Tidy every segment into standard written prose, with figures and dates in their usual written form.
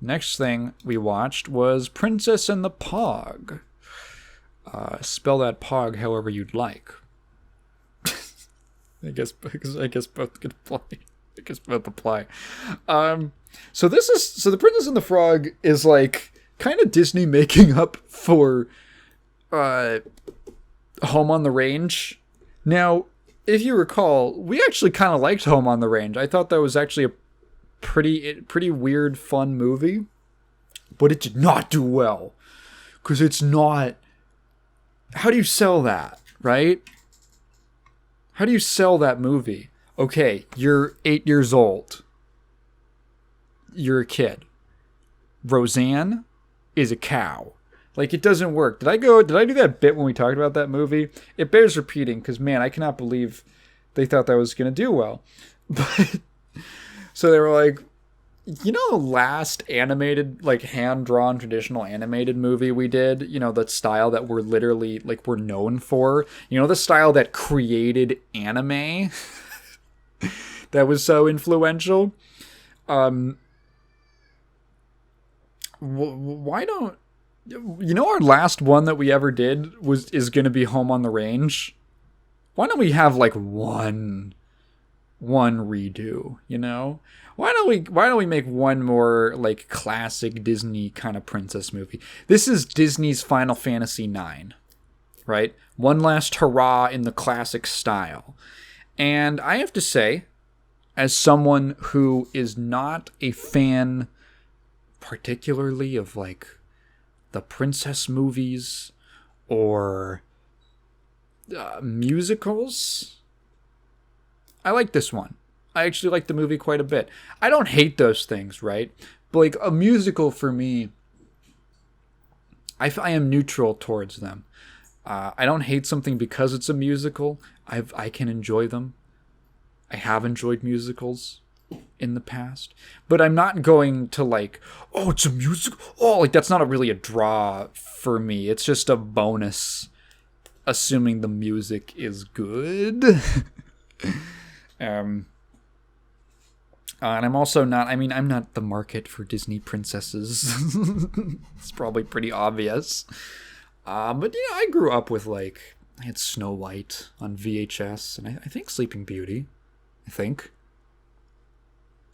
Next thing we watched was Princess and the Pog. Spell that Pog however you'd like. I guess both could apply. I guess both apply. So the Princess and the Frog is like kind of Disney making up for Home on the Range. Now, if you recall, we actually kind of liked Home on the Range. I thought that was actually a pretty weird, fun movie, but it did not do well because it's not. How do you sell that, right? How do you sell that movie? Okay, you're 8 years old. You're a kid. Roseanne is a cow. Like, it doesn't work. Did I do that bit when we talked about that movie? It bears repeating, because, man, I cannot believe they thought that was going to do well. But, so they were like, you know the last animated, like, hand-drawn traditional animated movie we did? You know, the style that we're literally, like, we're known for? You know, the style that created anime? That was so influential? Why don't... You know, our last one that we ever did is going to be Home on the Range. Why don't we have like one redo? You know, why don't we make one more like classic Disney kind of princess movie? This is Disney's Final Fantasy IX, right? One last hurrah in the classic style. And I have to say, as someone who is not a fan, particularly of like the princess movies or musicals, I like this one. I actually like the movie quite a bit. I don't hate those things, right? But like a musical for me, I am neutral towards them. I don't hate something because it's a musical. I can enjoy them. I have enjoyed musicals in the past, but I'm not going to like, oh, it's a musical. Oh, like that's not really a draw for me. It's just a bonus, assuming the music is good. And I'm also not. I mean, I'm not the market for Disney princesses. It's probably pretty obvious. But yeah, I grew up with like I had Snow White on VHS, and I think Sleeping Beauty. I think.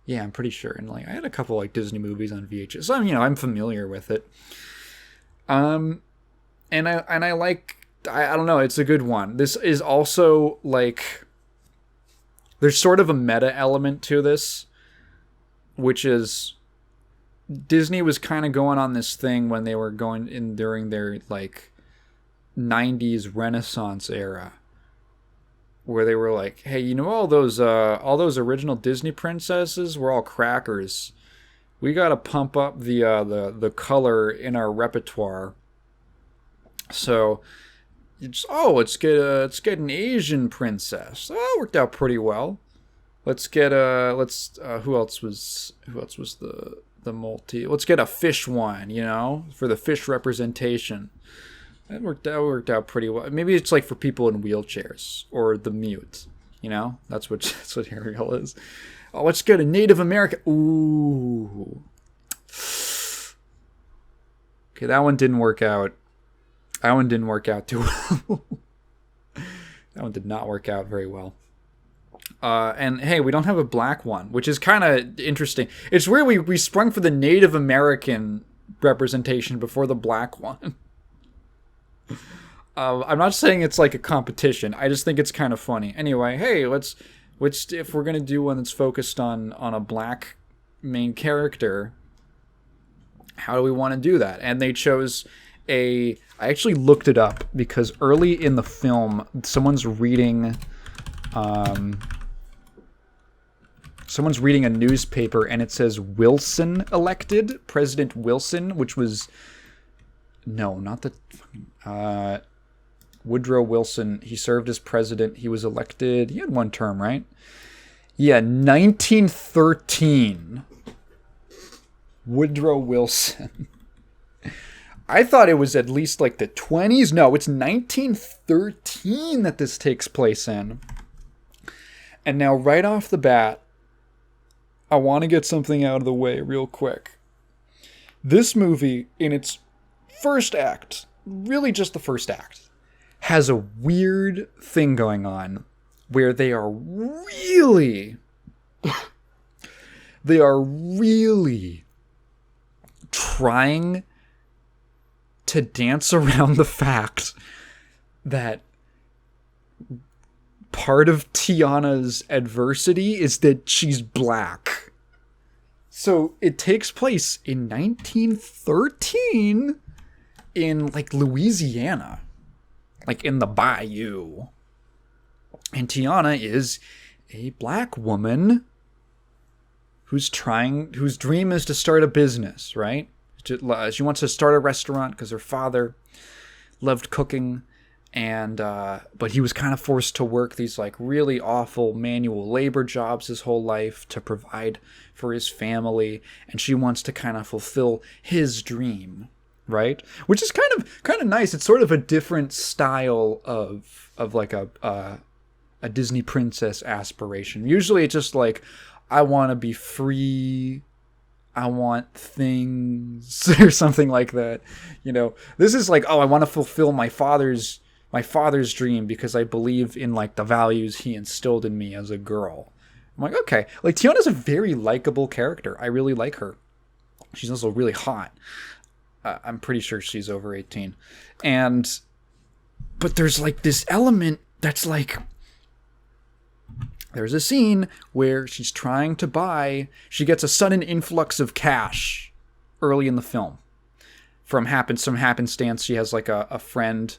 Yeah, I'm pretty sure. And like I had a couple like Disney movies on VHS. So I'm familiar with it. And I like I don't know, it's a good one. This is also like there's sort of a meta element to this, which is Disney was kind of going on this thing when they were going in during their like 90s Renaissance era, where they were like, hey, you know all those original Disney princesses were all crackers. We gotta pump up the color in our repertoire. So let's get an Asian princess. Oh, it worked out pretty well. Let's get who else was the multi? Let's get a fish one, for the fish representation. That worked out pretty well. Maybe it's like for people in wheelchairs or the mute. That's what Ariel is. Oh, let's get a Native American. Ooh. Okay, that one didn't work out. That one didn't work out too well. That one did not work out very well. And hey, we don't have a black one, which is kind of interesting. It's weird we sprung for the Native American representation before the black one. I'm not saying it's like a competition. I just think it's kind of funny. Anyway, hey, let's if we're gonna do one that's focused on a black main character, how do we want to do that? And they chose I actually looked it up because early in the film, someone's reading a newspaper and it says Wilson elected, President Wilson, which was not the Woodrow Wilson. He served as president. He was elected. He had one term, right? Yeah, 1913. Woodrow Wilson. I thought it was at least like the 20s. No, it's 1913 that this takes place in. And now, right off the bat, I want to get something out of the way real quick. This movie, in its first act, really just the first act, has a weird thing going on where they are really trying to dance around the fact that part of Tiana's adversity is that she's black. So it takes place in 1913 in like Louisiana, like in the bayou. And Tiana is a black woman whose dream is to start a business, right? She wants to start a restaurant because her father loved cooking, and but he was kind of forced to work these like really awful manual labor jobs his whole life to provide for his family, and she wants to kind of fulfill his dream, right? Which is kind of nice. It's sort of a different style of like a Disney princess aspiration. Usually it's just like, I want to be free, I want things, or something like that. You know, this is like, oh, I want to fulfill my father's dream because I believe in like the values he instilled in me as a girl. I'm like, okay. Like, Tiana's a very likable character. I really like her. She's also really hot. I'm pretty sure she's over 18. But there's like this element that's like, there's a scene where she's trying to she gets a sudden influx of cash early in the film. Some happenstance, she has like a friend.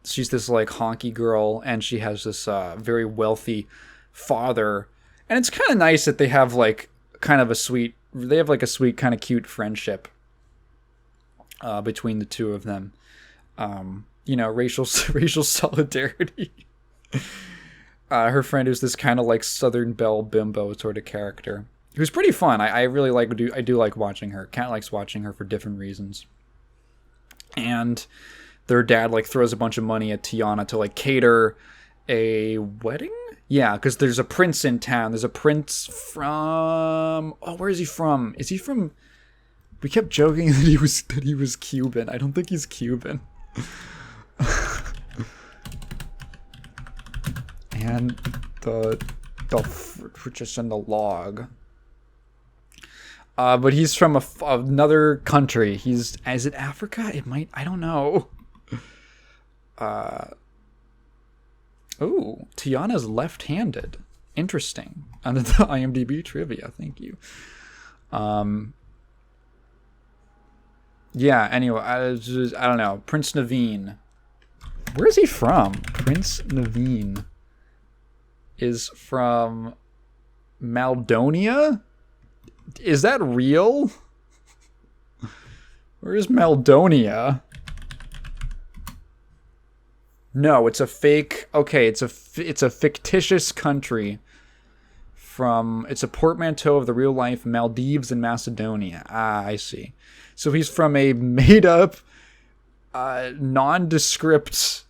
She's this like honky girl, and she has this very wealthy father. And it's kind of nice that they have like kind of a sweet kind of cute friendship between the two of them. Racial solidarity. Her friend is this kind of like Southern Belle bimbo sort of character, who's pretty fun. I really I do like watching her. Kat likes watching her for different reasons. And their dad like throws a bunch of money at Tiana to like cater a wedding. Yeah, because there's a prince in town. There's a prince from, where is he from? Is he from? We kept joking that he was Cuban. I don't think he's Cuban. And the just in the log. But he's from another country. Is it Africa? It might. I don't know. Tiana's left-handed. Interesting. Under the IMDb trivia. Thank you. Yeah. Anyway, I don't know. Prince Naveen. Where is he from? Prince Naveen is from Maldonia? Is that real? Where is Maldonia? No, it's a fake. Okay, it's a fictitious country. It's a portmanteau of the real life Maldives and Macedonia. I see. So he's from a made up, nondescript,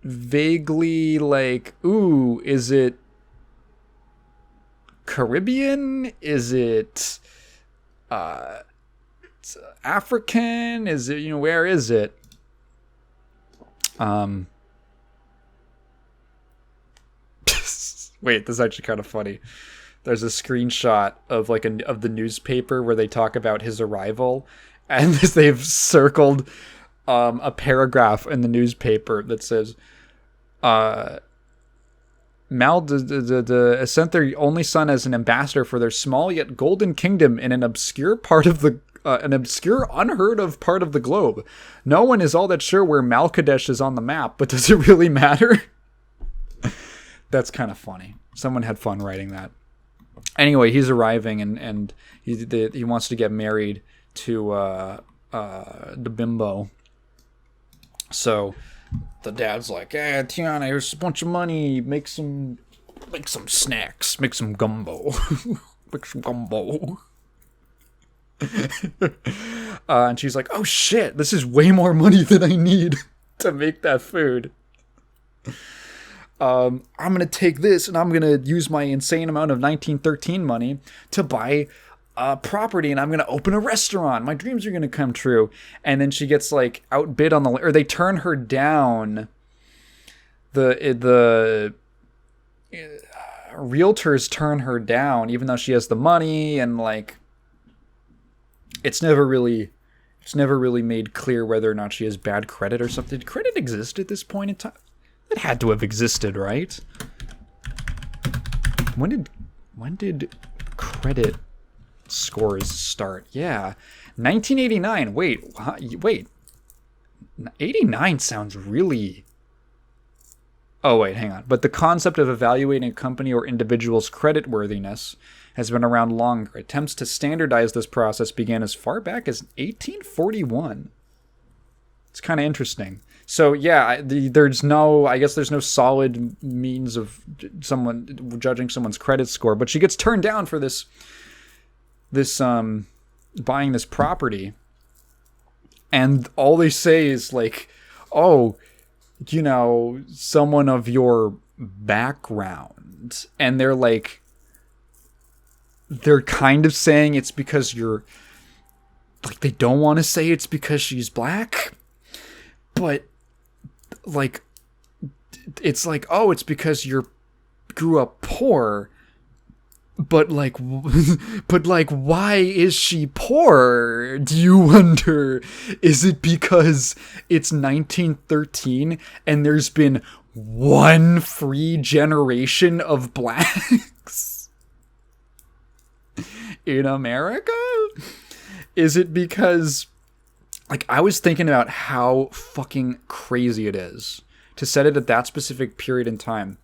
vaguely like, is it Caribbean? Is it it's African? Is it, where is it? Wait, this is actually kind of funny. There's a screenshot of like of the newspaper where they talk about his arrival, and they've circled a paragraph in the newspaper that says, sent their only son as an ambassador for their small yet golden kingdom in an obscure unheard of part of the globe. No one is all that sure where Malkadesh is on the map, but does it really matter? That's kind of funny. Someone had fun writing that. Anyway, he's arriving and he wants to get married to the bimbo. So the dad's like, Tiana, here's a bunch of money. Make some snacks. Make some gumbo. Make some gumbo. And she's like, oh shit, this is way more money than I need to make that food. I'm going to take this and I'm going to use my insane amount of 1913 money to buy property and I'm going to open a restaurant. My dreams are going to come true. And then she gets like outbid on the, or they turn her down. The realtors turn her down, even though she has the money, and like, it's never really made clear whether or not she has bad credit or something. Did credit exist at this point in time? It had to have existed, right? When did credit scores start? Yeah, 1989. Wait. 89 sounds really... Oh, wait, hang on. But the concept of evaluating a company or individual's creditworthiness has been around longer. Attempts to standardize this process began as far back as 1841. It's kind of interesting. So, yeah, there's no solid means of someone judging someone's credit score, but she gets turned down for this buying this property. And all they say is like, oh, you know, someone of your background. And they're kind of saying it's because you're, like, they don't want to say it's because she's black, but like, it's like, oh, it's because you grew up poor. But like, why is she poor? Do you wonder? Is it because it's 1913 and there's been one free generation of blacks in America? Is it because, like, I was thinking about how fucking crazy it is to set it at that specific period in time.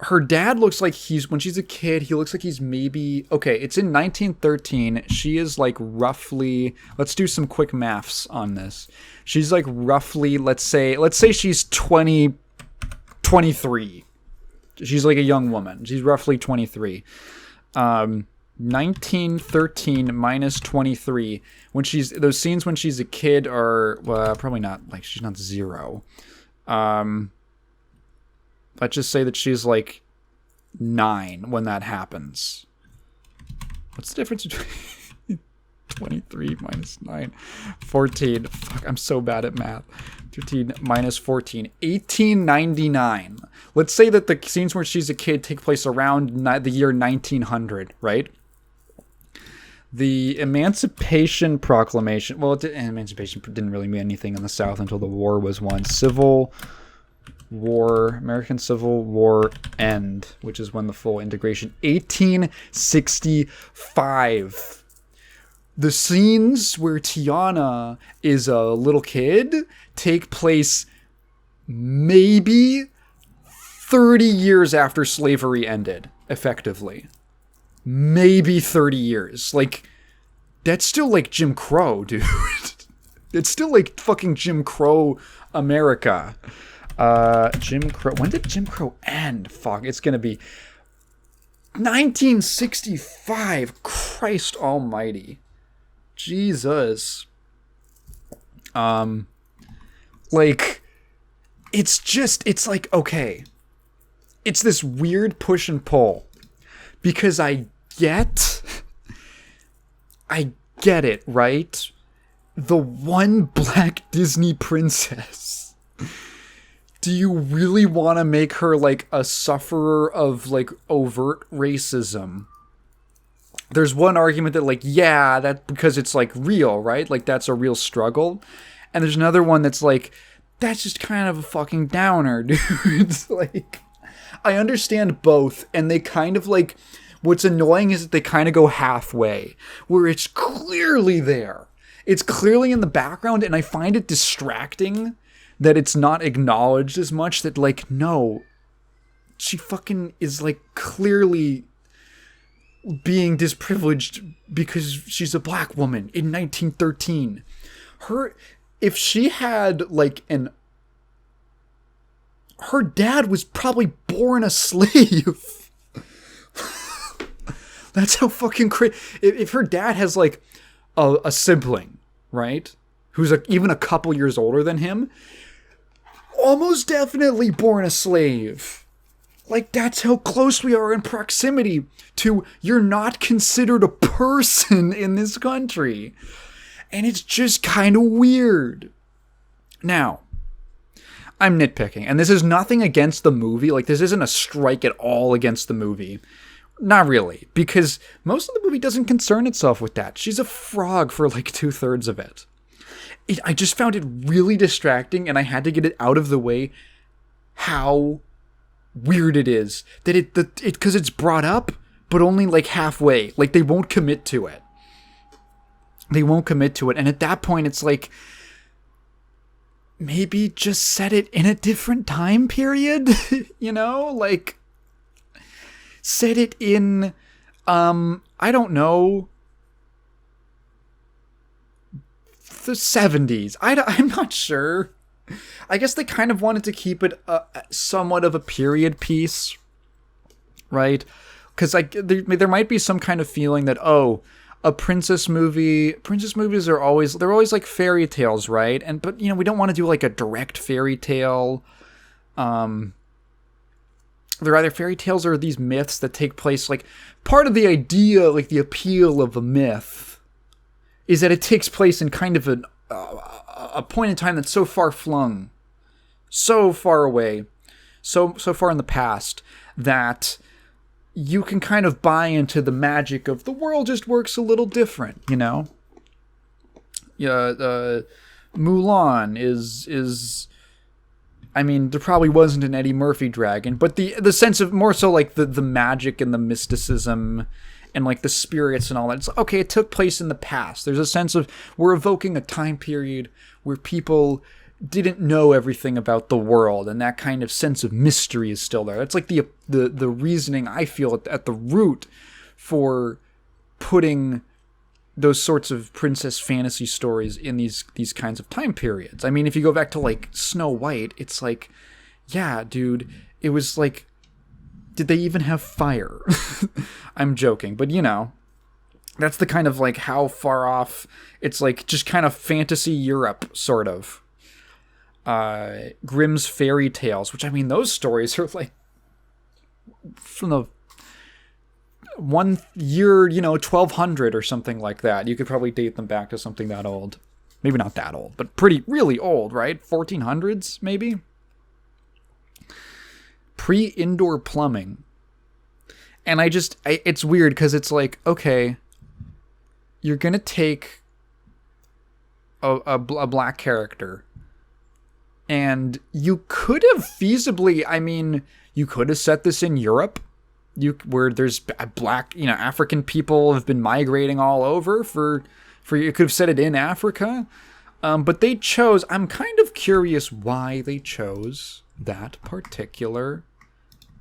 Her dad looks like when she's a kid, he looks like he's maybe, okay, it's in 1913. She is like roughly, let's do some quick maths on this. She's like roughly, let's say she's 23. She's like a young woman. She's roughly 23. 1913 minus 23. Those scenes when she's a kid are, probably not, like, she's not 0. Let's just say that she's like 9 when that happens. What's the difference between 23 minus 9? 14. Fuck, I'm so bad at math. 13 minus 14. 1899. Let's say that the scenes where she's a kid take place around the year 1900, right? The Emancipation Proclamation. Well, Emancipation didn't really mean anything in the South until the war was won. American Civil War end, which is when the full integration. 1865. The scenes where Tiana is a little kid take place maybe 30 years after slavery ended, effectively. Maybe 30 years. Like, that's still like Jim Crow, dude. It's still like fucking Jim Crow America. Jim Crow. When did Jim Crow end? Fuck, it's gonna be 1965. Christ almighty. Jesus. Like, it's like, okay. It's this weird push and pull. Because I get it, right? The one black Disney princess. Do you really want to make her like a sufferer of like overt racism? There's one argument that like, yeah, that because it's like real, right? Like that's a real struggle. And there's another one that's like, that's just kind of a fucking downer, dude. It's like, I understand both, and they kind of like, what's annoying is that they kind of go halfway, where it's clearly there. It's clearly in the background, and I find it distracting that it's not acknowledged as much, that like, no, she fucking is like clearly being disprivileged because she's a black woman in 1913. If she had like her dad was probably born a slave. That's how fucking crazy. If her dad has like a sibling, right, who's even a couple years older than him, almost definitely born a slave. Like, that's how close we are in proximity to you're not considered a person in this country. And it's just kind of weird. Now, I'm nitpicking, and this is nothing against the movie. Like, this isn't a strike at all against the movie. Not really, because most of the movie doesn't concern itself with that. She's a frog for like 2/3 of it. I just found it really distracting, and I had to get it out of the way how weird it is that because it's brought up, but only like halfway. Like, they won't commit to it. And at that point, it's like, maybe just set it in a different time period, you know? Like, set it in, I don't know, the 70s. I'm not sure. I guess they kind of wanted to keep it somewhat of a period piece, right? Because like there might be some kind of feeling that, oh, a princess movies are always like fairy tales, right? But you know, we don't want to do like a direct fairy tale. They're either fairy tales or these myths that take place, like, part of the idea, like the appeal of a myth is that it takes place in kind of a point in time that's so far flung, so far away, so far in the past that you can kind of buy into the magic of the world just works a little different, you know? Yeah, Mulan is I mean, there probably wasn't an Eddie Murphy dragon, but the sense of more so like the magic and the mysticism and like the spirits and all that. It's okay, it took place in the past. There's a sense of we're evoking a time period where people didn't know everything about the world, and that kind of sense of mystery is still there. That's like the reasoning I feel at the root for putting those sorts of princess fantasy stories in these kinds of time periods. I mean, if you go back to like Snow White, it's like, yeah, dude, it was like, did they even have fire? I'm joking, but you know, that's the kind of like how far off it's, like just kind of fantasy Europe sort of. Grimm's fairy tales, which I mean, those stories are like from the 1 year, 1200 or something like that. You could probably date them back to something that old. Maybe not that old, but really old, right? 1400s, maybe? Pre-indoor plumbing. And it's weird because it's like, okay, you're going to take a black character, and you could have feasibly, I mean, you could have set this in Europe, where there's black, African people have been migrating all over for you could have set it in Africa. But they chose, I'm kind of curious why they chose that particular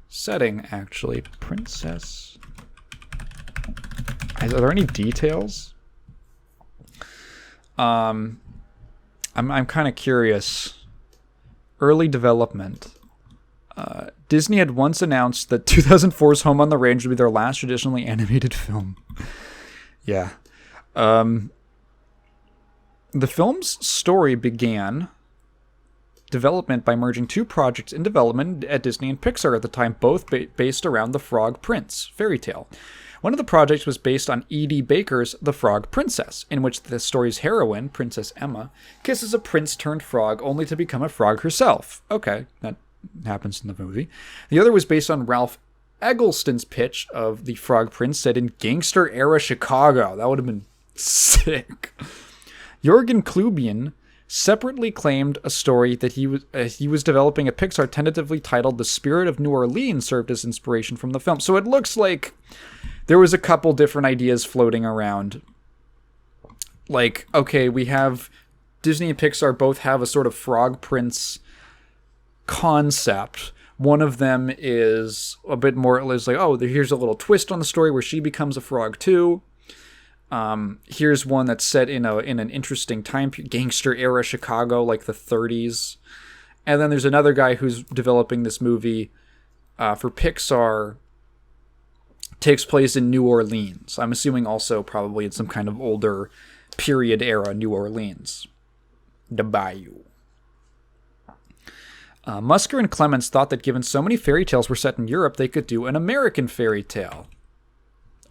setting, actually. Princess. Are there any details? I'm kind of curious. Early development. Disney had once announced that 2004's Home on the Range would be their last traditionally animated film. Yeah. The film's story began development by merging two projects in development at Disney and Pixar at the time, both based around the Frog Prince fairy tale. One of the projects was based on E.D. Baker's The Frog Princess, in which the story's heroine, Princess Emma, kisses a prince-turned-frog only to become a frog herself. Okay, that happens in the movie. The other was based on Ralph Eggleston's pitch of The Frog Prince set in gangster-era Chicago. That would have been sick. Jürgen Klubian separately claimed a story that he was developing a Pixar tentatively titled The Spirit of New Orleans served as inspiration from the film. So it looks like there was a couple different ideas floating around. Like, okay, we have Disney and Pixar both have a sort of Frog Prince concept. One of them is a bit more, it's like, oh, here's a little twist on the story where she becomes a frog too. Here's one that's set in an interesting time, gangster era Chicago, like the 30s. And then there's another guy who's developing this movie for Pixar. Takes place in New Orleans. I'm assuming also probably in some kind of older period era New Orleans. The Bayou. Musker and Clements thought that given so many fairy tales were set in Europe, they could do an American fairy tale.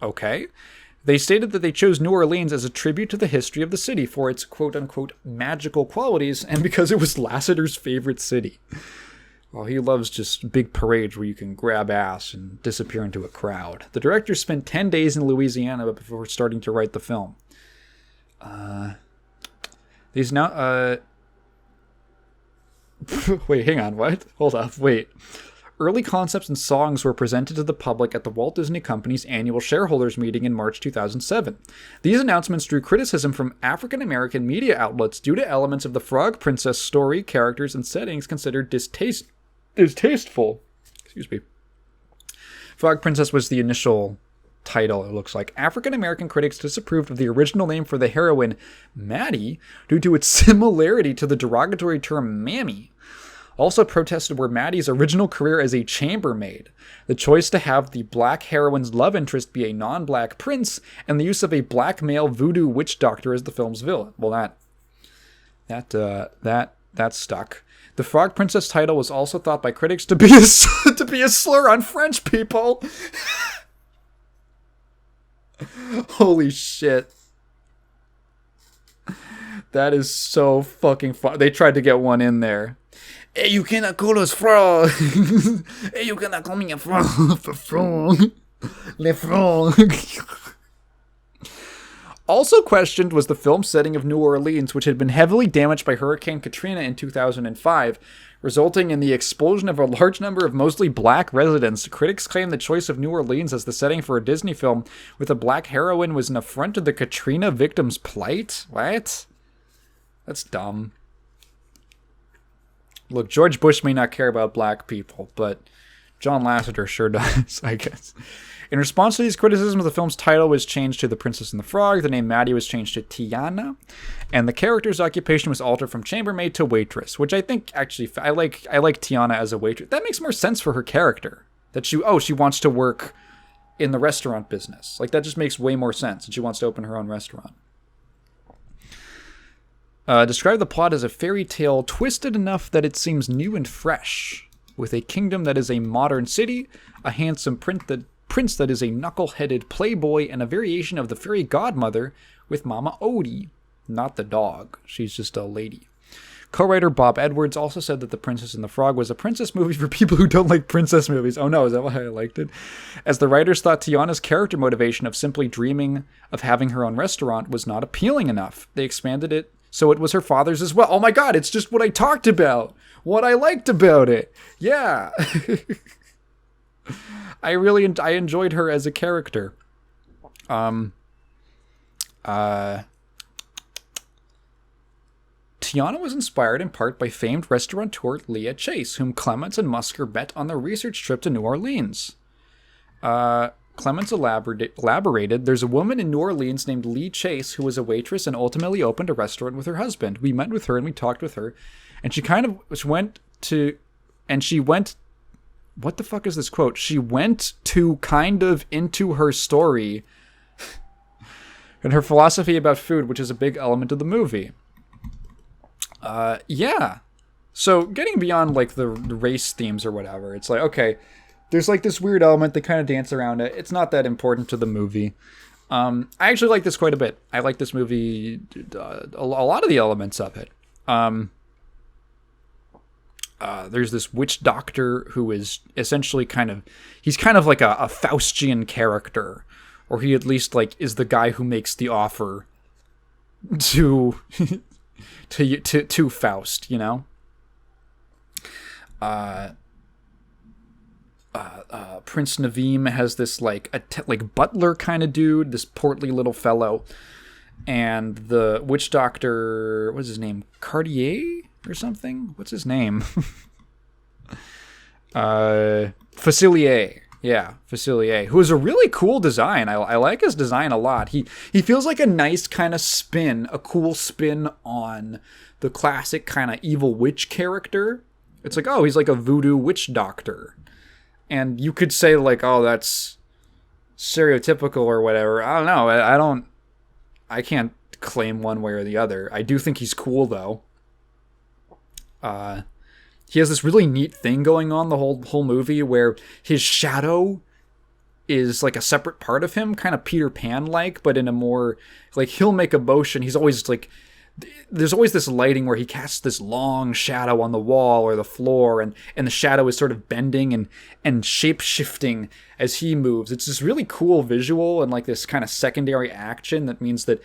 Okay. They stated that they chose New Orleans as a tribute to the history of the city for its quote-unquote magical qualities and because it was Lasseter's favorite city. Well, he loves just big parades where you can grab ass and disappear into a crowd. The director spent 10 days in Louisiana before starting to write the film. These now... Wait, hang on, what? Hold up, wait. Early concepts and songs were presented to the public at the Walt Disney Company's annual shareholders meeting in March 2007. These announcements drew criticism from African-American media outlets due to elements of the Frog Princess story, characters, and settings considered distasteful. Excuse me. Frog Princess was the initial title, it looks like. African-American critics disapproved of the original name for the heroine, Maddie, due to its similarity to the derogatory term Mammy. Also protested were Maddie's original career as a chambermaid, the choice to have the black heroine's love interest be a non-black prince, and the use of a black male voodoo witch doctor as the film's villain. Well, that stuck. The Frog Princess title was also thought by critics to be a slur on French people. Holy shit. That is so fucking fun. They tried to get one in there. Hey, you cannot call us frog. Hey, you cannot call me a frog. Frog. Le frog. Also questioned was the film setting of New Orleans, which had been heavily damaged by Hurricane Katrina in 2005, resulting in the expulsion of a large number of mostly black residents. Critics claim the choice of New Orleans as the setting for a Disney film with a black heroine was an affront to the Katrina victims' plight. What? That's dumb. Look, George Bush may not care about black people, but John Lasseter sure does, I guess. In response to these criticisms, the film's title was changed to The Princess and the Frog, the name Maddie was changed to Tiana, and the character's occupation was altered from chambermaid to waitress, which I think actually, I like Tiana as a waitress. That makes more sense for her character. That she wants to work in the restaurant business. Like, that just makes way more sense, and she wants to open her own restaurant. Describe the plot as a fairy tale twisted enough that it seems new and fresh, with a kingdom that is a modern city, a handsome prince that is a knuckle-headed playboy, and a variation of the fairy godmother with Mama Odie. Not the dog. She's just a lady. Co-writer Bob Edwards also said that The Princess and the Frog was a princess movie for people who don't like princess movies. Oh no, is that why I liked it? As the writers thought Tiana's character motivation of simply dreaming of having her own restaurant was not appealing enough. They expanded it so it was her father's as well. Oh my god, it's just what I talked about. What I liked about it. Yeah. I enjoyed her as a character. Tiana was inspired in part by famed restaurateur Leah Chase, whom Clements and Musker met on their research trip to New Orleans. Clements elaborated, there's a woman in New Orleans named Lee Chase who was a waitress and ultimately opened a restaurant with her husband. We met with her and we talked with her, and she kind of what the fuck is this quote? She went to kind of into her story and her philosophy about food, which is a big element of the movie. Yeah. So getting beyond like the race themes or whatever, it's like, okay, there's like this weird element, they kind of dance around it. It's not that important to the movie. I actually like this quite a bit. I like this movie, a lot of the elements of it. There's this witch doctor who is essentially he's kind of like a Faustian character, or he at least like is the guy who makes the offer to Faust, you know? Prince Naveem has this like butler kind of dude, this portly little fellow, and the witch doctor, what's his name? Cartier or something? What's his name? Facilier. Yeah, Facilier, who is a really cool design. I like his design a lot. He feels like a nice kind of spin, a cool spin on the classic kind of evil witch character. It's like, oh, he's like a voodoo witch doctor. And you could say like, oh, that's stereotypical or whatever. I don't know. I can't claim one way or the other. I do think he's cool though. he has this really neat thing going on the whole movie where his shadow is like a separate part of him, kind of Peter Pan like, but in a more like, he'll make a motion. He's always like, there's always this lighting where he casts this long shadow on the wall or the floor, and the shadow is sort of bending and shape shifting as he moves. It's this really cool visual and like this kind of secondary action that means that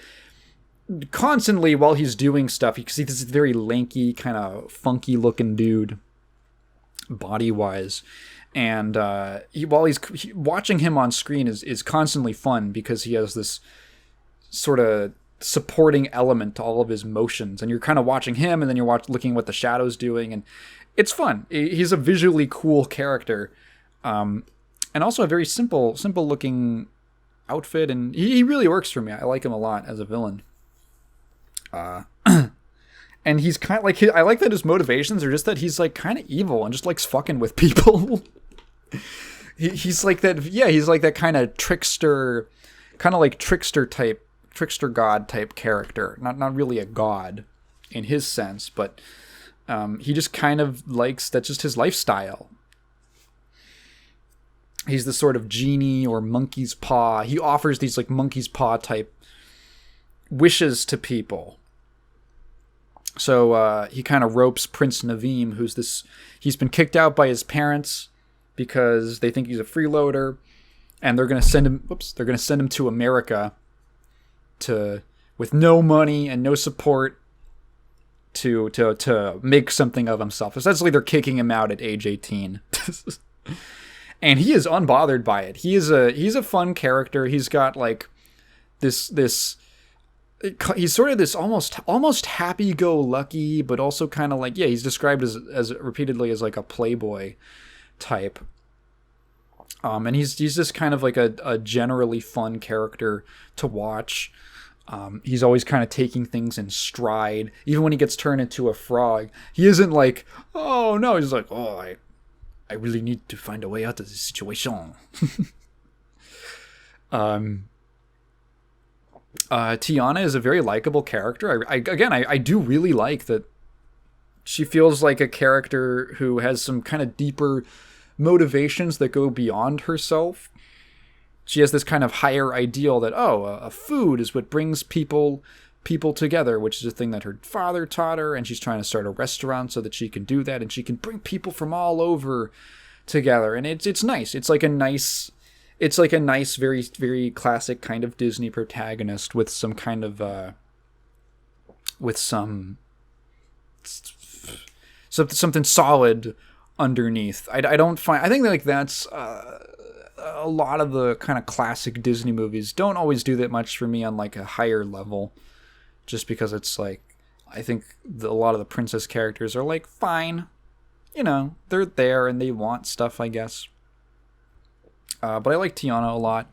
constantly while he's doing stuff, you can see this very lanky, kind of funky looking dude, body wise. And while he's watching him on screen is constantly fun because he has this sort of supporting element to all of his motions, and you're kind of watching him, and then you're looking at what the shadow's doing, and it's fun. He's a visually cool character, and also a very simple looking outfit, and he really works for me. I like him a lot as a villain. And he's kind of like, I like that his motivations are just that he's like kind of evil and just likes fucking with people. He's like that. Yeah, he's like that kind of trickster, trickster god type character. Not really a god in his sense, but he just kind of likes, that's just his lifestyle. He's the sort of genie or monkey's paw. He offers these like monkey's paw type wishes to people. So he kind of ropes Prince Naveem, he's been kicked out by his parents because they think he's a freeloader, and they're going to send him to America with no money and no support to make something of himself. Essentially, they're kicking him out at age 18. And he is unbothered by it. He's a fun character. He's got like this he's sort of this almost happy-go-lucky, but also kind of like, yeah, he's described as repeatedly as like a playboy type. And he's just kind of like a generally fun character to watch. He's always kind of taking things in stride. Even when he gets turned into a frog, he isn't like, oh no, he's like, oh, I really need to find a way out of this situation. Tiana is a very likable character. I do really like that she feels like a character who has some kind of deeper motivations that go beyond herself. She has this kind of higher ideal that, a food is what brings people together, which is a thing that her father taught her, and she's trying to start a restaurant so that she can do that, and she can bring people from all over together. And it's nice. It's like a nice, very, very classic kind of Disney protagonist with some kind of, something solid underneath. I think like that's, a lot of the kind of classic Disney movies don't always do that much for me on like a higher level, just because it's like, I think a lot of the princess characters are like, fine, they're there and they want stuff, I guess. But I like Tiana a lot.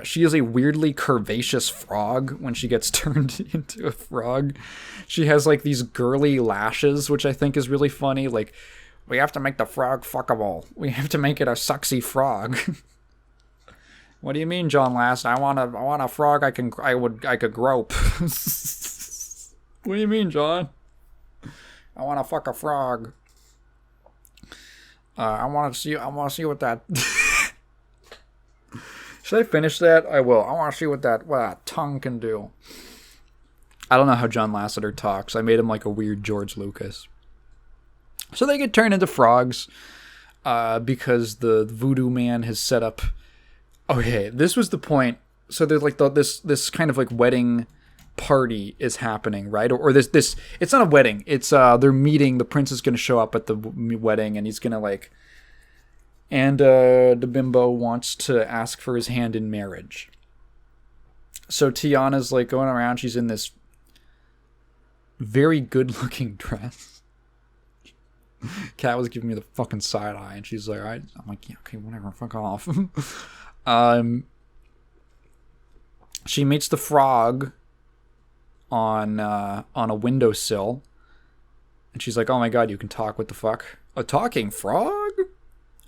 She is a weirdly curvaceous frog when she gets turned into a frog. She has like these girly lashes, which I think is really funny. Like, we have to make the frog fuckable. We have to make it a sexy frog. What do you mean, John Last? I want a frog I could grope. What do you mean, John? I want to fuck a frog. I want to see what that. Should I finish that? I will. I want to see what that tongue can do. I don't know how John Lasseter talks. I made him like a weird George Lucas. So they get turned into frogs because the voodoo man has set up. Okay, this was the point. So there's like this kind of like wedding party is happening, right? Or this. It's not a wedding. It's they're meeting. The prince is going to show up at the wedding, and he's going to like. And the bimbo wants to ask for his hand in marriage. So Tiana's like going around. She's in this very good-looking dress. Kat was giving me the fucking side eye, and she's like, I'm like, yeah, okay, whatever, fuck off. She meets the frog on a windowsill, and she's like, oh my god, you can talk, what the fuck? A talking frog?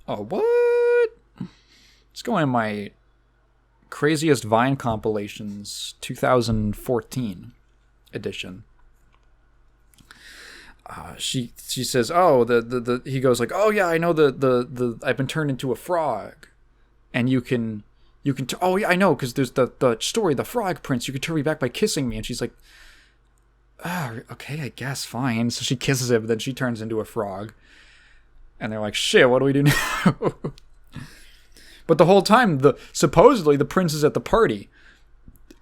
Oh, what? It's going in my craziest Vine compilations 2014 edition. she says, oh, the he goes like, oh yeah, I know the I've been turned into a frog, and you can oh yeah, I know, because there's the story, the Frog Prince, you can turn me back by kissing me. And she's like, oh, okay, I guess, fine. So she kisses him, then she turns into a frog, and they're like, shit, what do we do now? But the whole time, supposedly the prince is at the party,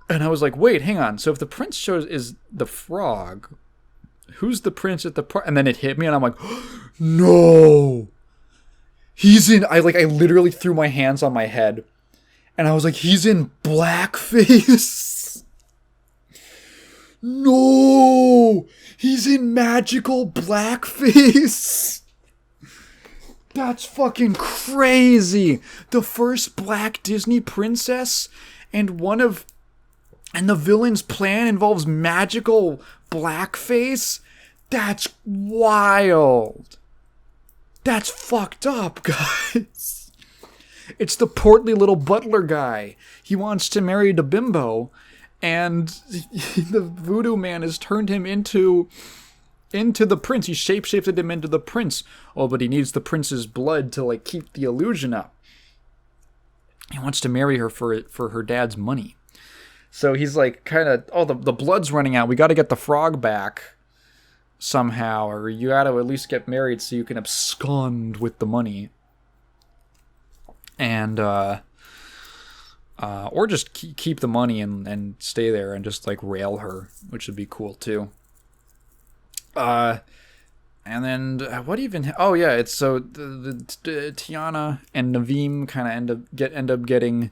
and I was like, wait, hang on, so if the prince is the frog, who's the prince at the party? And then it hit me, and I'm like, no, he's in. I literally threw my hands on my head, and I was like, he's in blackface. No, he's in magical blackface. That's fucking crazy. The first black Disney princess, and the villain's plan involves magical blackface? That's wild. That's fucked up, guys. It's the portly little butler guy. He wants to marry the bimbo, and the voodoo man has turned him into the prince. He shape-shifted him into the prince. Oh, but he needs the prince's blood to, like, keep the illusion up. He wants to marry her for her dad's money. So he's like, kind of, oh, the blood's running out. We got to get the frog back somehow, or you got to at least get married so you can abscond with the money. And, or just keep the money and stay there and just, like, rail her, which would be cool, too. And then what even? Oh yeah, it's so the Tiana and Naveem kind of end up getting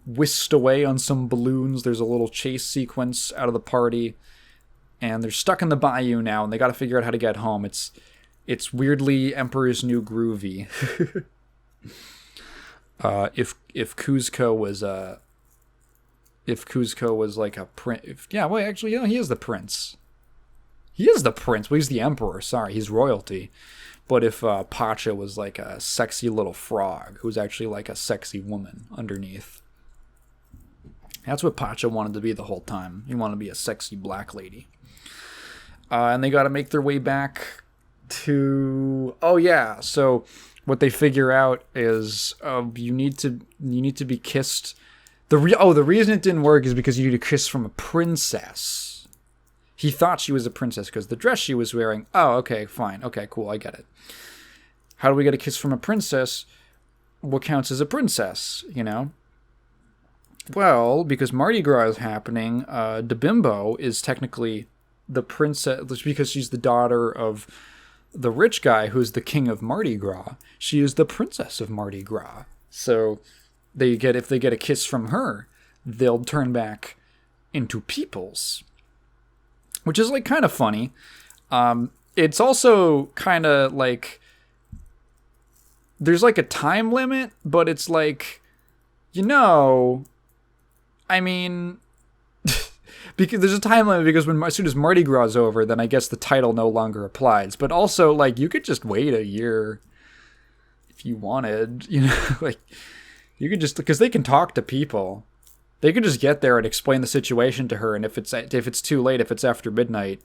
whisked away on some balloons. There's a little chase sequence out of the party, and they're stuck in the bayou now, and they got to figure out how to get home. It's weirdly Emperor's New Groovy. If Kuzco was like a prince, yeah, well, actually, yeah, he is the prince. He is the prince. Well, he's the emperor. Sorry, he's royalty. But if Pacha was like a sexy little frog who's actually like a sexy woman underneath. That's what Pacha wanted to be the whole time. He wanted to be a sexy black lady. And they got to make their way back to... Oh, yeah. So what they figure out is you need to be kissed. The reason it didn't work is because you need a kiss from a princess. He thought she was a princess because the dress she was wearing. Oh, okay, fine. Okay, cool, I get it. How do we get a kiss from a princess? What counts as a princess, you know? Well, because Mardi Gras is happening, Dabimbo is technically the princess, because she's the daughter of the rich guy who's the king of Mardi Gras. She is the princess of Mardi Gras. So if they get a kiss from her, they'll turn back into peoples. Which is, like, kind of funny. It's also kind of, like... There's, like, a time limit, but it's, like... I mean... because there's a time limit because as soon as Mardi Gras is over, then I guess the title no longer applies. But also, like, you could just wait a year if you wanted. Like, you could just... Because they can talk to people. They could just get there and explain the situation to her, and if it's too late, if it's after midnight,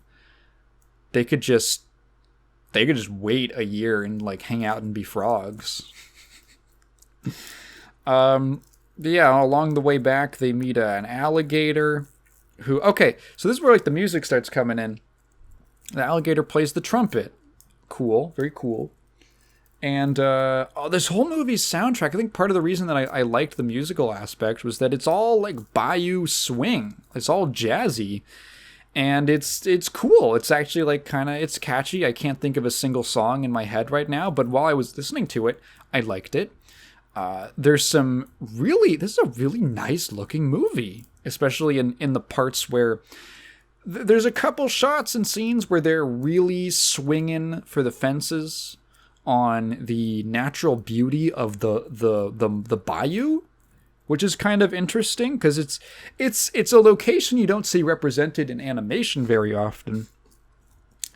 they could just wait a year and, like, hang out and be frogs. Yeah, along the way back, they meet an alligator who... Okay, so this is where, like, the music starts coming in. The alligator plays the trumpet. Cool, very cool. And this whole movie's soundtrack, I think part of the reason that I liked the musical aspect was that it's all like bayou swing. It's all jazzy. And it's cool. It's actually like it's catchy. I can't think of a single song in my head right now, but while I was listening to it, I liked it. This is a really nice looking movie, especially in the parts where there's a couple shots and scenes where they're really swinging for the fences on the natural beauty of the bayou, which is kind of interesting because it's a location you don't see represented in animation very often,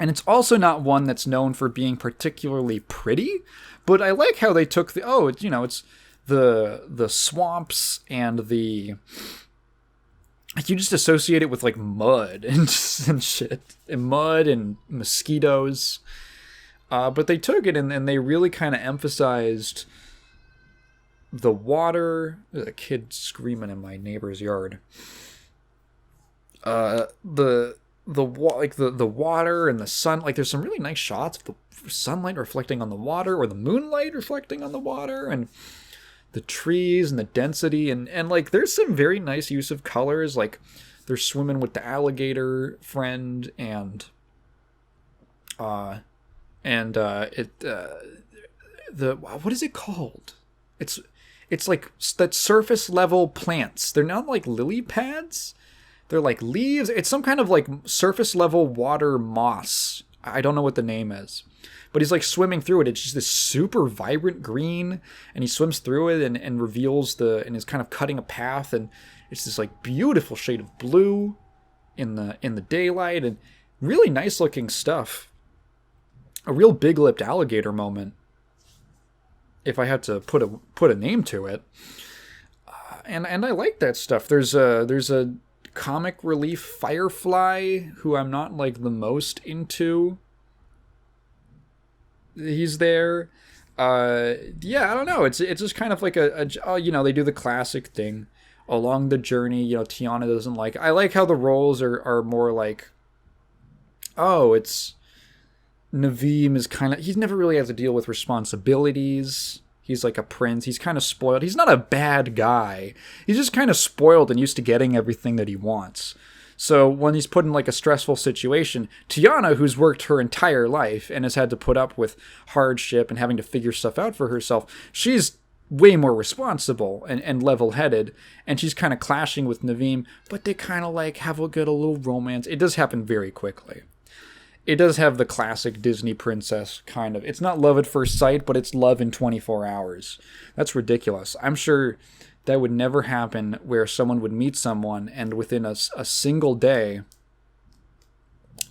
and it's also not one that's known for being particularly pretty. But I like how they took it's the swamps and the you just associate it with like mud and shit, and mud and mosquitoes. But they took it and they really kind of emphasized the water. There's a kid screaming in my neighbor's yard. The water and the sun. Like there's some really nice shots of the sunlight reflecting on the water, or the moonlight reflecting on the water, and the trees and the density, and like there's some very nice use of colors. Like they're swimming with the alligator friend, and the what is it called? It's like that surface level plants. They're not like lily pads. They're like leaves. It's some kind of like surface level water moss. I don't know what the name is. But he's like swimming through it. It's just this super vibrant green, and he swims through it and reveals and is kind of cutting a path, and it's this like beautiful shade of blue in the daylight, and really nice looking stuff. A real big-lipped alligator moment, if I had to put a name to it. And I like that stuff. There's a comic relief Firefly who I'm not like the most into. He's there. Yeah, I don't know. It's just kind of like they do the classic thing along the journey. Tiana doesn't like. I like how the roles are more like, it's Naveem is kind of, he's never really had to deal with responsibilities. He's like a prince. He's kind of spoiled. He's not a bad guy. He's just kind of spoiled and used to getting everything that he wants. So when he's put in like a stressful situation, Tiana, who's worked her entire life and has had to put up with hardship and having to figure stuff out for herself, she's way more responsible and level-headed, and she's kind of clashing with Naveem, but they kind of like have a little romance. It does happen very quickly. It does have the classic Disney princess kind of. It's not love at first sight, but it's love in 24 hours. That's ridiculous. I'm sure that would never happen, where someone would meet someone and within a single day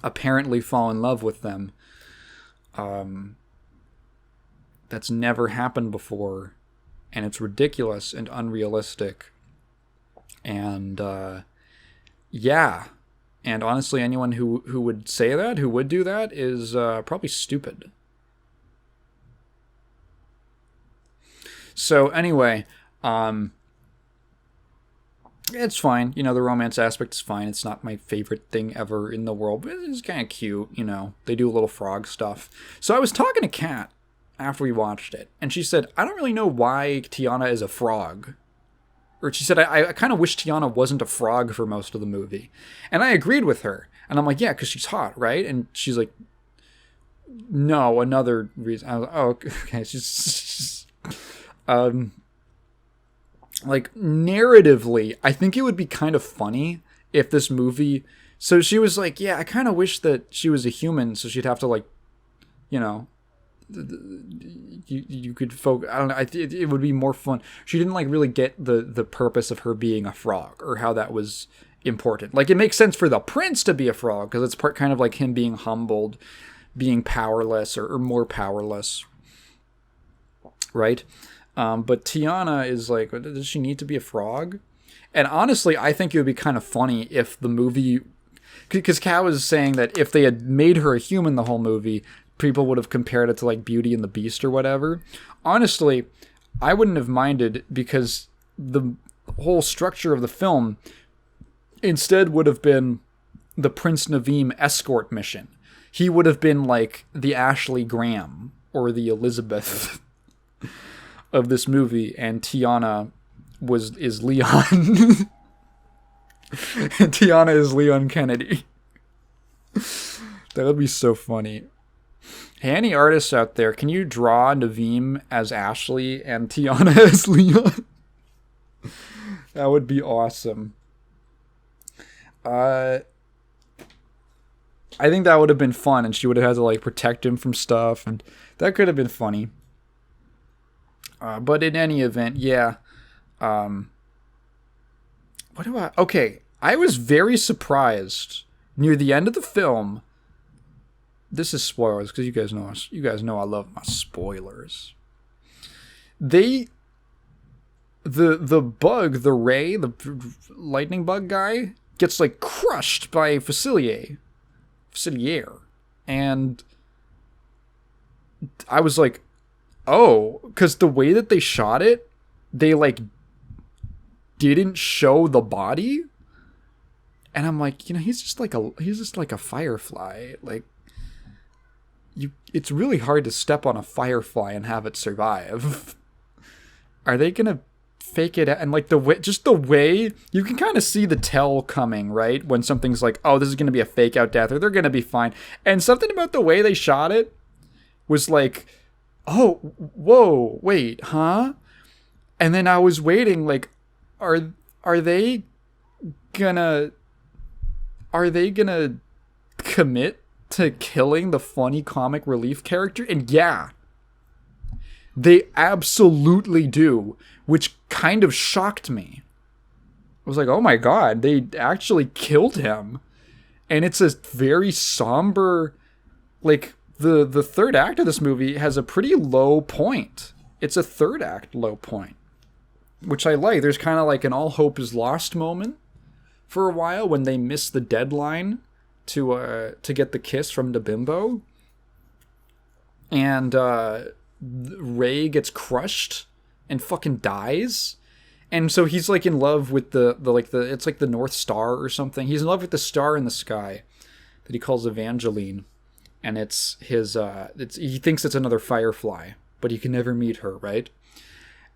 apparently fall in love with them. That's never happened before, and it's ridiculous and unrealistic. And yeah. And honestly, anyone who would say that, who would do that, is probably stupid. So anyway, it's fine. The romance aspect is fine. It's not my favorite thing ever in the world, but it's kind of cute. They do a little frog stuff. So I was talking to Kat after we watched it, and she said, I don't really know why Tiana is a frog. Or she said, I kind of wish Tiana wasn't a frog for most of the movie. And I agreed with her. And I'm like, yeah, because she's hot, right? And she's like, no, another reason. I was like, oh, okay. She's like, narratively, I think it would be kind of funny if this movie... So she was like, yeah, I kind of wish that she was a human, so she'd have to, like, you could focus. I don't know. It would be more fun. She didn't like really get the purpose of her being a frog, or how that was important. Like, it makes sense for the prince to be a frog because it's kind of like him being humbled, being powerless or more powerless, right? But Tiana is like, does she need to be a frog? And honestly, I think it would be kind of funny if the movie, because Kat was saying that if they had made her a human the whole movie, people would have compared it to like Beauty and the Beast or whatever. Honestly, I wouldn't have minded, because the whole structure of the film instead would have been the Prince Naveem escort mission. He would have been like the Ashley Graham or the Elizabeth of this movie, and Tiana is Leon. Tiana is Leon Kennedy. That would be so funny. Hey, any artists out there, can you draw Naveem as Ashley and Tiana as Leon? That would be awesome. I think that would have been fun, and she would have had to like protect him from stuff, and that could have been funny. But in any event, yeah. Okay, I was very surprised near the end of the film. This is spoilers, because you guys know I love my spoilers. They the bug, the ray, the lightning bug guy gets like crushed by Facilier, and I was like, oh, because the way that they shot it, they like didn't show the body, and I'm like, he's just like a firefly, like. It's really hard to step on a firefly and have it survive. Are they gonna fake it? And like the way you can kind of see the tell coming, right? When something's like, oh, this is gonna be a fake out death, or they're gonna be fine. And something about the way they shot it was like, oh, whoa, wait, huh? And then I was waiting, like, are they gonna commit to killing the funny comic relief character? And yeah, they absolutely do, which kind of shocked me. I was like, oh my god, they actually killed him. And it's a very somber, like, the third act of this movie has a pretty low point. It's a third act low point, which I like. There's kind of like an all hope is lost moment for a while when they miss the deadline to get the kiss from the bimbo, and Ray gets crushed and fucking dies, and so he's like in love with the it's like the North Star or something. He's in love with the star in the sky that he calls Evangeline, and it's his he thinks it's another firefly, but he can never meet her, right?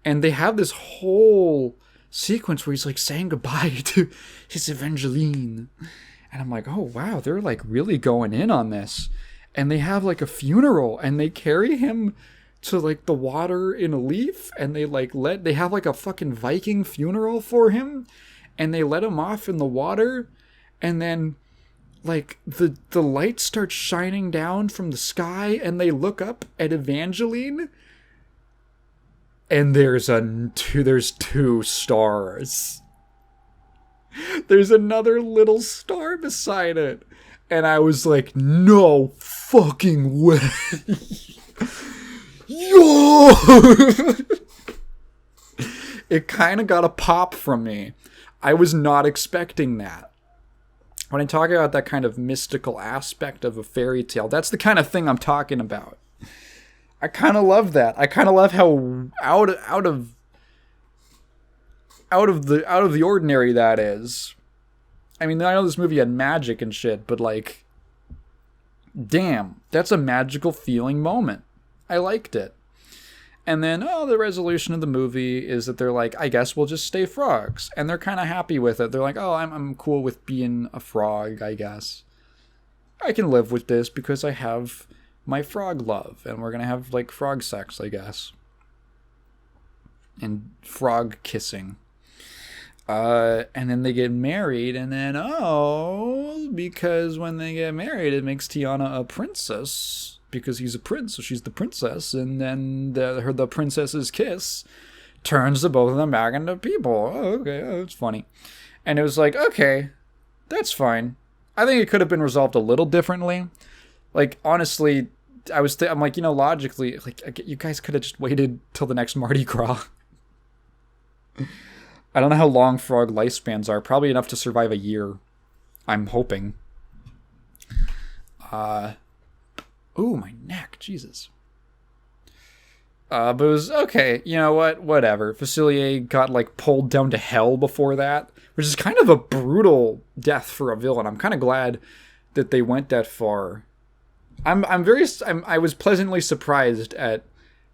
And they have this whole sequence where he's like saying goodbye to his Evangeline. And I'm like, oh, wow, they're like really going in on this. And they have like a funeral, and they carry him to like the water in a leaf, and they have like a fucking Viking funeral for him, and they let him off in the water. And then like the light starts shining down from the sky, and they look up at Evangeline, and there's two stars. There's another little star beside it. And I was like, no fucking way. Yo! It kind of got a pop from me. I was not expecting that. When I talk about that kind of mystical aspect of a fairy tale, that's the kind of thing I'm talking about. I kind of love that. I kind of love how out of the ordinary that is. I mean, I know this movie had magic and shit, but like, damn, that's a magical feeling moment. I liked it. And then, the resolution of the movie is that they're like, I guess we'll just stay frogs. And they're kind of happy with it. They're like, oh, I'm cool with being a frog, I guess. I can live with this because I have my frog love. And we're going to have, like, frog sex, I guess. And frog kissing. And then they get married, and then, because when they get married, it makes Tiana a princess, because he's a prince, so she's the princess, and then the princess's kiss turns the both of them back into people. Oh, okay, it's funny. And it was like, okay, that's fine. I think it could have been resolved a little differently. Like, honestly, I'm like, logically, like, you guys could have just waited till the next Mardi Gras. I don't know how long frog lifespans are. Probably enough to survive a year. I'm hoping. Ooh, my neck. Jesus. But it was okay. You know what? Whatever. Facilier got, like, pulled down to hell before that, which is kind of a brutal death for a villain. I'm kind of glad that they went that far. I was pleasantly surprised at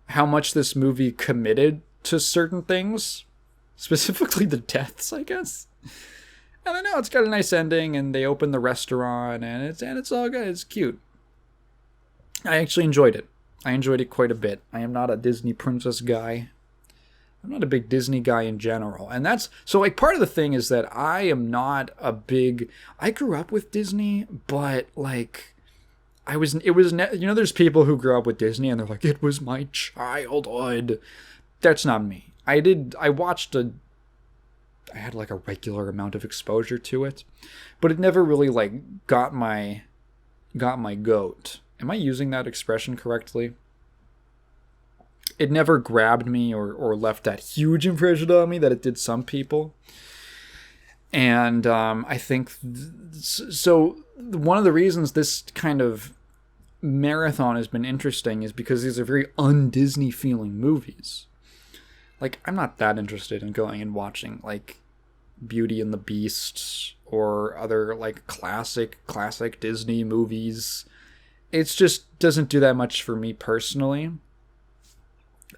how much this movie committed to certain things. Specifically the deaths, I guess. And I know it's got a nice ending, and they open the restaurant, and it's all good. It's cute. I actually enjoyed it. I enjoyed it quite a bit. I am not a Disney princess guy. I'm not a big Disney guy in general. And that's... So, like, part of the thing is that I am not a big... I grew up with Disney, but, like... there's people who grew up with Disney, and they're like, it was my childhood. That's not me. I had like a regular amount of exposure to it, but it never really like got my goat. Am I using that expression correctly? it never grabbed me or left that huge impression on me that it did some people. And I think so. One of the reasons this kind of marathon has been interesting is because these are very un-Disney feeling movies. Like, I'm not that interested in going and watching like Beauty and the Beast or other like classic Disney movies. It's just doesn't do that much for me personally.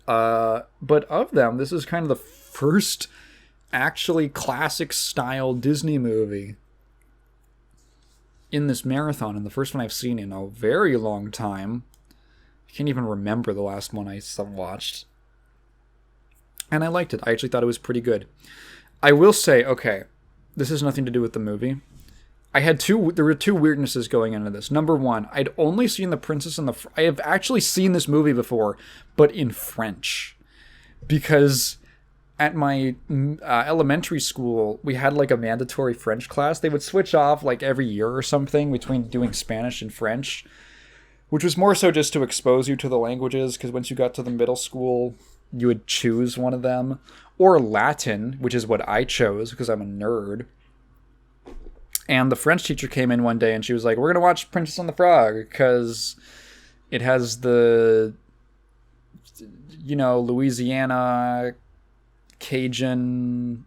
But of them, this is kind of the first actually classic style Disney movie in this marathon, and the first one I've seen in a very long time. I can't even remember the last one I watched. And I liked it. I actually thought it was pretty good. I will say, okay, this has nothing to do with the movie. There were two weirdnesses going into this. Number one, I'd only seen The Princess and I have actually seen this movie before, but in French. Because at my elementary school, we had like a mandatory French class. They would switch off like every year or something between doing Spanish and French, which was more so just to expose you to the languages, because once you got to the middle school, you would choose one of them. Or Latin, which is what I chose because I'm a nerd. And the French teacher came in one day and she was like, we're going to watch Princess and the Frog because it has the, Louisiana, Cajun,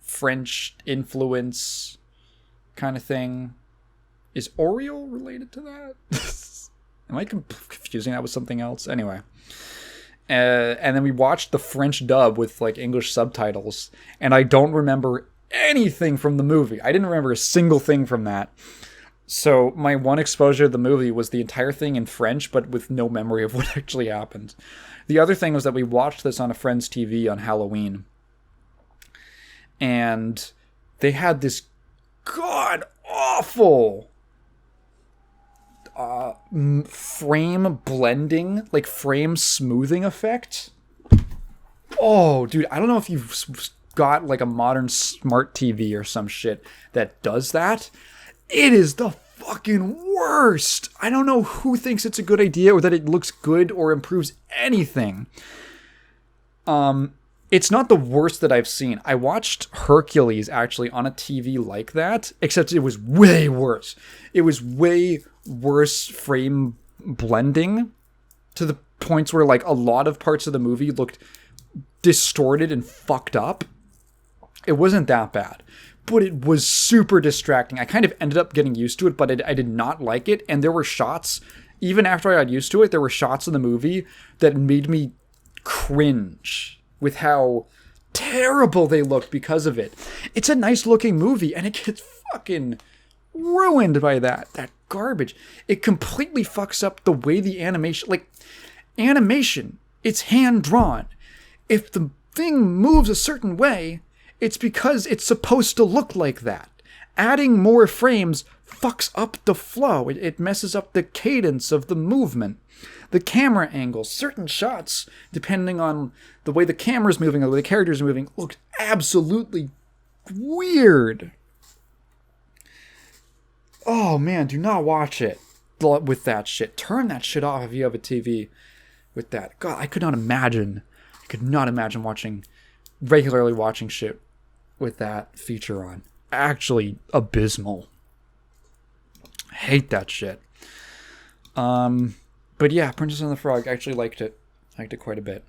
French influence kind of thing. Is Oreo related to that? Am I confusing that with something else? Anyway. And then we watched the French dub with like English subtitles, and I don't remember anything from the movie. I didn't remember a single thing from that. So my one exposure to the movie was the entire thing in French, but with no memory of what actually happened. The other thing was that we watched this on a friend's TV on Halloween, and they had this god-awful frame blending, like frame smoothing effect. Oh, dude, I don't know if you've got like a modern smart TV or some shit that does that. It is the fucking worst. I don't know who thinks it's a good idea or that it looks good or improves anything. It's not the worst that I've seen. I watched Hercules actually on a TV like that, except it was way worse. It was way worse frame blending to the points where like a lot of parts of the movie looked distorted and fucked up. It wasn't that bad, but it was super distracting. I kind of ended up getting used to it, but I did not like it. And there were shots, even after I got used to it, there were shots in the movie that made me cringe with how terrible they looked because of it. It's a nice looking movie, and it gets fucking ruined by that garbage. It completely fucks up the way the animation, it's hand drawn. If the thing moves a certain way, it's because it's supposed to look like that. Adding more frames fucks up the flow. It messes up the cadence of the movement. The camera angles, certain shots, depending on the way the camera's moving, or the way the character's moving, look absolutely weird. Oh man, do not watch it with that shit. Turn that shit off if you have a TV with that. God, I could not imagine regularly watching shit with that feature on. Actually abysmal. Hate that shit. But yeah, Princess and the Frog, I actually liked it. Liked it quite a bit.